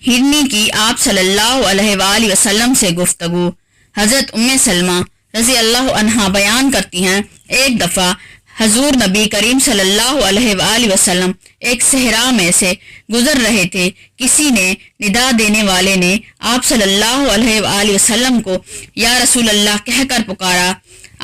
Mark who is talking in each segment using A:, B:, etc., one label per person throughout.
A: ہرنی کی آپ صلی اللہ علیہ وآلہ وسلم سے گفتگو۔ حضرت ام سلمہ رضی اللہ عنہا بیان کرتی ہیں، ایک دفعہ حضور نبی کریم صلی اللہ علیہ وآلہ وسلم ایک صحرا میں سے گزر رہے تھے۔ کسی نے ندا دینے والے نے آپ صلی اللہ علیہ وآلہ وسلم کو یا رسول اللہ کہہ کر پکارا۔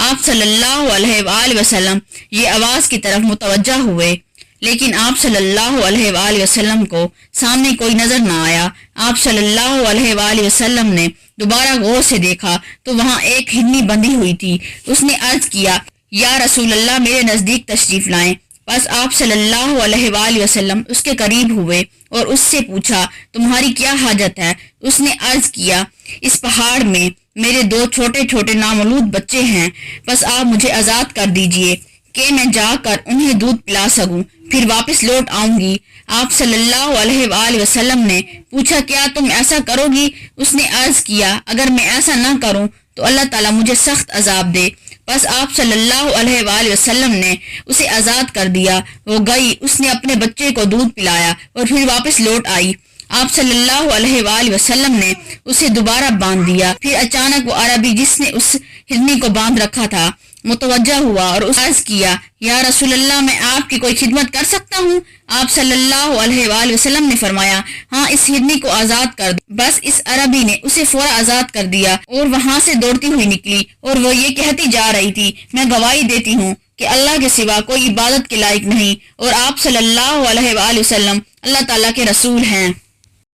A: آپ صلی اللہ علیہ وآلہ وسلم یہ آواز کی طرف متوجہ ہوئے، لیکن آپ صلی اللہ علیہ وآلہ وسلم کو سامنے کوئی نظر نہ آیا۔ آپ صلی اللہ علیہ وآلہ وسلم نے دوبارہ غور سے دیکھا تو وہاں ایک ہرنی بندھی ہوئی تھی۔ اس نے عرض کیا، یا رسول اللہ میرے نزدیک تشریف لائیں۔ بس آپ صلی اللہ علیہ وآلہ وسلم اس کے قریب ہوئے اور اس سے پوچھا، تمہاری کیا حاجت ہے؟ اس نے عرض کیا، اس پہاڑ میں میرے 2 چھوٹے چھوٹے نامولود بچے ہیں، بس آپ مجھے آزاد کر دیجئے کہ میں جا کر انہیں دودھ پلا سکوں، پھر واپس لوٹ آؤں گی۔ آپ صلی اللہ علیہ وآلہ وسلم نے پوچھا، کیا تم ایسا کرو گی؟ اس نے عرض کیا، اگر میں ایسا نہ کروں تو اللہ تعالیٰ مجھے سخت عذاب دے۔ بس آپ صلی اللہ علیہ وآلہ وسلم نے اسے آزاد کر دیا۔ وہ گئی، اس نے اپنے بچے کو دودھ پلایا اور پھر واپس لوٹ آئی۔ آپ صلی اللہ علیہ وآلہ وسلم نے اسے دوبارہ باندھ دیا۔ پھر اچانک وہ عربی جس نے اس ہرنی کو باندھ رکھا تھا متوجہ ہوا اور اس عرض کیا، یا رسول اللہ میں آپ کی کوئی خدمت کر سکتا ہوں؟ آپ صلی اللہ علیہ وآلہ وسلم نے فرمایا، ہاں اس ہرنی کو آزاد کر دو۔ بس اس عربی نے اسے فوراً آزاد کر دیا اور وہاں سے دوڑتی ہوئی نکلی، اور وہ یہ کہتی جا رہی تھی، میں گواہی دیتی ہوں کہ اللہ کے سوا کوئی عبادت کے لائق نہیں، اور آپ صلی اللہ علیہ وآلہ وسلم اللہ تعالیٰ کے رسول ہیں۔